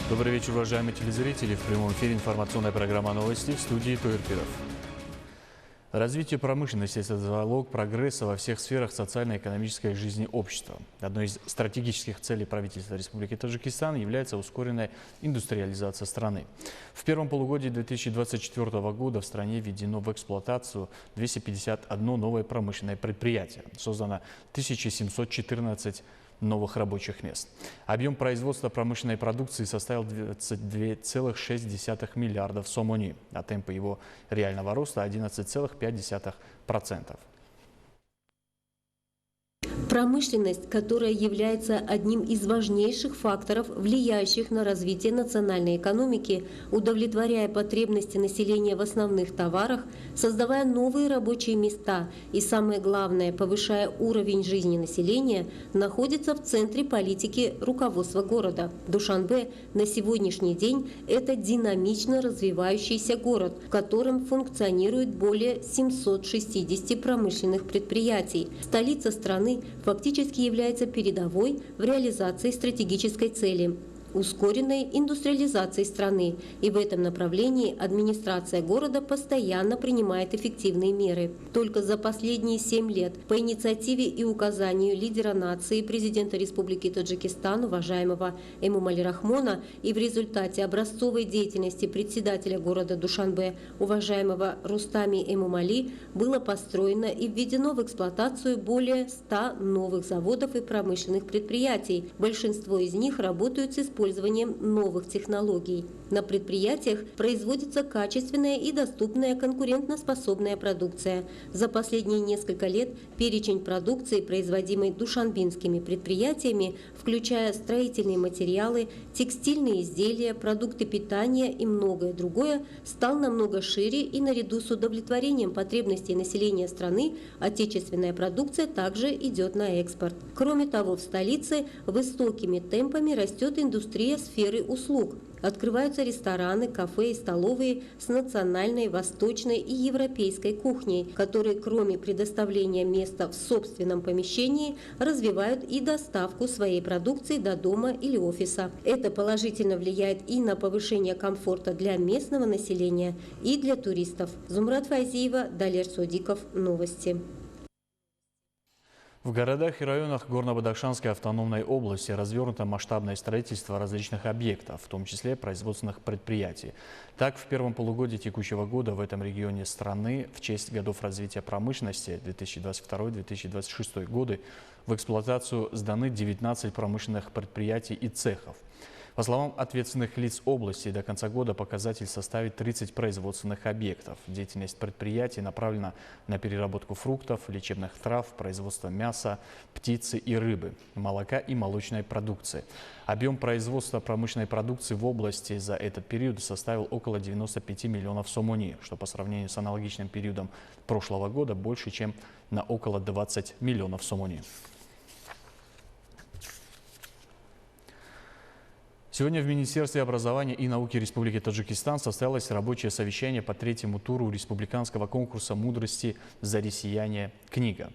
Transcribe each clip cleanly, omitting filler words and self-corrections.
Добрый вечер, уважаемые телезрители. В прямом эфире информационная программа «Новости» в студии Туирпиров. Развитие промышленности – это залог прогресса во всех сферах социально-экономической жизни общества. Одной из стратегических целей правительства Республики Таджикистан является ускоренная индустриализация страны. В первом полугодии 2024 года в стране введено в эксплуатацию 251 новое промышленное предприятие. Создано 1714 новых рабочих мест. Объем производства промышленной продукции составил 22,6 миллиардов сомони, а темпы его реального роста 11,5%. Промышленность, которая является одним из важнейших факторов, влияющих на развитие национальной экономики, удовлетворяя потребности населения в основных товарах, создавая новые рабочие места и, самое главное, повышая уровень жизни населения, находится в центре политики руководства города. Душанбе на сегодняшний день – это динамично развивающийся город, в котором функционирует более 760 промышленных предприятий. Столица страны фактически является передовой в реализации стратегической цели – ускоренной индустриализации страны, и в этом направлении администрация города постоянно принимает эффективные меры. Только за последние 7 лет по инициативе и указанию лидера нации, президента Республики Таджикистан, уважаемого Эмомали Рахмона, и в результате образцовой деятельности председателя города Душанбе, уважаемого Рустами Эмомали, было построено и введено в эксплуатацию более 100 новых заводов и промышленных предприятий. Большинство из них работают с использованием новых технологий. На предприятиях производится качественная и доступная конкурентоспособная продукция. За последние несколько лет перечень продукции, производимой душанбинскими предприятиями, включая строительные материалы, текстильные изделия, продукты питания и многое другое, стал намного шире, и наряду с удовлетворением потребностей населения страны отечественная продукция также идет на экспорт. Кроме того, в столице высокими темпами растет индустрия сферы услуг. Открываются рестораны, кафе и столовые с национальной, восточной и европейской кухней, которые, кроме предоставления места в собственном помещении, развивают и доставку своей продукции до дома или офиса. Это положительно влияет и на повышение комфорта для местного населения, и для туристов. Зумрат Файзиева, Далер Содиков. Новости. В городах и районах Горно-Бадахшанской автономной области развернуто масштабное строительство различных объектов, в том числе производственных предприятий. Так, в первом полугодии текущего года в этом регионе страны в честь годов развития промышленности 2022-2026 годы в эксплуатацию сданы 19 промышленных предприятий и цехов. По словам ответственных лиц области, до конца года показатель составит 30 производственных объектов. Деятельность предприятий направлена на переработку фруктов, лечебных трав, производство мяса, птицы и рыбы, молока и молочной продукции. Объем производства промышленной продукции в области за этот период составил около 95 миллионов сомони, что по сравнению с аналогичным периодом прошлого года больше, чем на около 20 миллионов сомони. Сегодня в Министерстве образования и науки Республики Таджикистан состоялось рабочее совещание по третьему туру республиканского конкурса «Мудрости. Зари сияния. Книга»,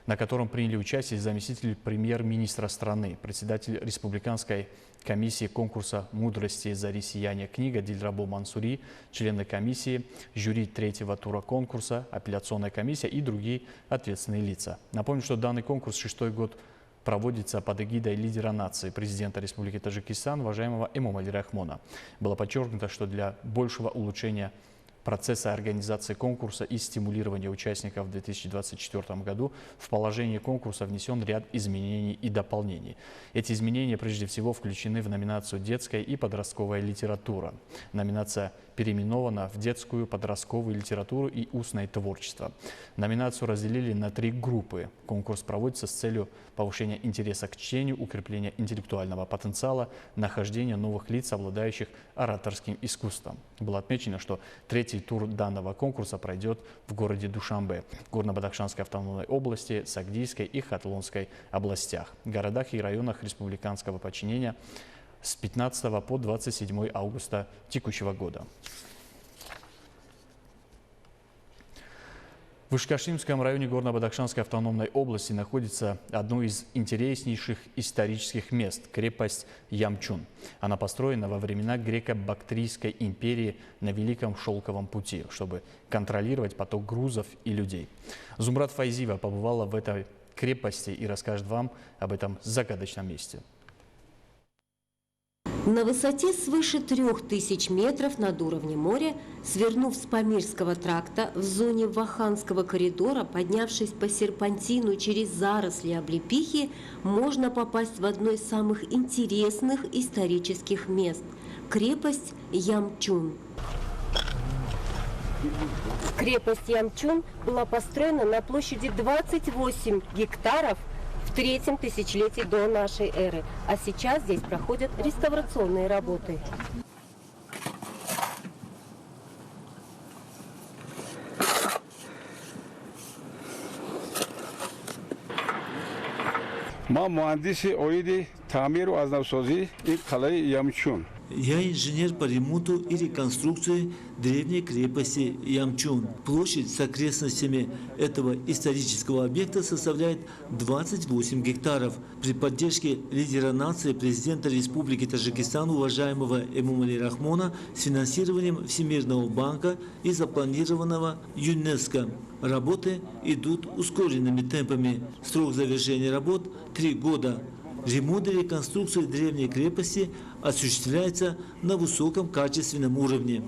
на котором приняли участие заместитель премьер-министра страны, председатель республиканской комиссии конкурса «Мудрости. Зари сияния. Книга» Дильрабо Мансури, члены комиссии, жюри третьего тура конкурса, апелляционная комиссия и другие ответственные лица. Напомню, что данный конкурс 6-й год проводится под эгидой лидера нации, президента Республики Таджикистан, уважаемого Эмомали Рахмона. Было подчеркнуто, что для большего улучшения процесса организации конкурса и стимулирования участников в 2024 году в положение конкурса внесен ряд изменений и дополнений. Эти изменения прежде всего включены в номинацию «Детская и подростковая литература». Номинация переименована в детскую, подростковую литературу и устное творчество. Номинацию разделили на 3 группы. Конкурс проводится с целью повышения интереса к чтению, укрепления интеллектуального потенциала, нахождения новых лиц, обладающих ораторским искусством. Было отмечено, что третий тур данного конкурса пройдет в городе Душанбе, Горно-Бадахшанской автономной области, Сагдийской и Хатлонской областях, городах и районах республиканского подчинения с 15 по 27 августа текущего года. В Ишкашимском районе Горно-Бадахшанской автономной области находится одно из интереснейших исторических мест – крепость Ямчун. Она построена во времена греко-бактрийской империи на Великом Шелковом пути, чтобы контролировать поток грузов и людей. Зумрат Файзиева побывала в этой крепости и расскажет вам об этом загадочном месте. На высоте свыше 3000 метров над уровнем моря, свернув с Памирского тракта в зоне Ваханского коридора, поднявшись по серпантину через заросли облепихи, можно попасть в одно из самых интересных исторических мест – крепость Ямчун. Крепость Ямчун была построена на площади 28 гектаров в третьем тысячелетии до нашей эры, а сейчас здесь проходят реставрационные работы. Я инженер по ремонту и реконструкции древней крепости Ямчун. Площадь с окрестностями этого исторического объекта составляет 28 гектаров. При поддержке лидера нации, президента Республики Таджикистан, уважаемого Эмомали Рахмона, с финансированием Всемирного банка и запланированного ЮНЕСКО. Работы идут ускоренными темпами. Срок завершения работ – 3 года. Ремонт и реконструкция древней крепости осуществляется на высоком качественном уровне.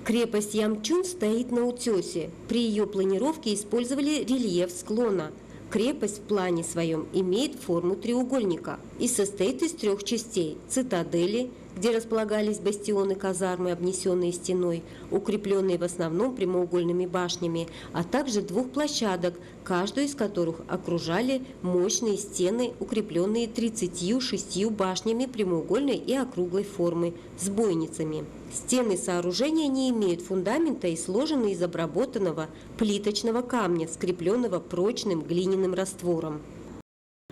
Крепость Ямчун стоит на утесе. При ее планировке использовали рельеф склона. Крепость в плане своем имеет форму треугольника и состоит из 3 частей – цитадели, где располагались бастионы казармы, обнесенные стеной, укрепленные в основном прямоугольными башнями, а также 2 площадок, каждую из которых окружали мощные стены, укрепленные 36 башнями прямоугольной и округлой формы с бойницами. Стены сооружения не имеют фундамента и сложены из обработанного плиточного камня, скрепленного прочным глиняным раствором.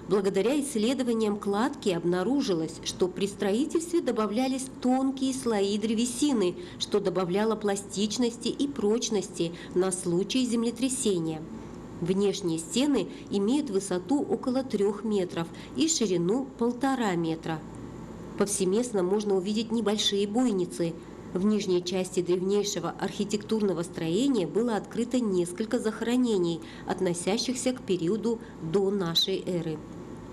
Благодаря исследованиям кладки обнаружилось, что при строительстве добавлялись тонкие слои древесины, что добавляло пластичности и прочности на случай землетрясения. Внешние стены имеют высоту около 3 метров и ширину 1,5 метра. Повсеместно можно увидеть небольшие бойницы. В нижней части древнейшего архитектурного строения было открыто несколько захоронений, относящихся к периоду до нашей эры.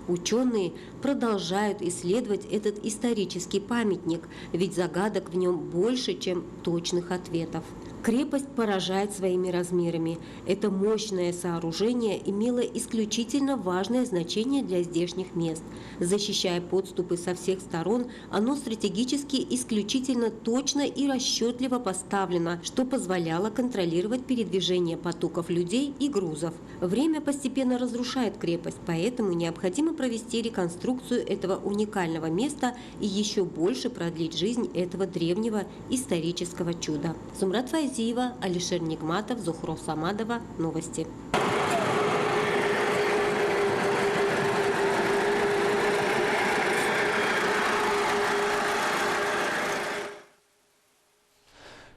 Ученые продолжают исследовать этот исторический памятник, ведь загадок в нем больше, чем точных ответов. Крепость поражает своими размерами. Это мощное сооружение имело исключительно важное значение для здешних мест. Защищая подступы со всех сторон, оно стратегически исключительно точно и расчетливо поставлено, что позволяло контролировать передвижение потоков людей и грузов. Время постепенно разрушает крепость, поэтому необходимо провести реконструкцию этого уникального места и еще больше продлить жизнь этого древнего исторического чуда. Зумрат Файзиева, Алишер Нигматов, Зухро Самадова. Новости.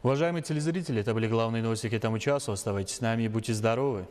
Уважаемые телезрители, это были главные новости к этому часу. Оставайтесь с нами и будьте здоровы.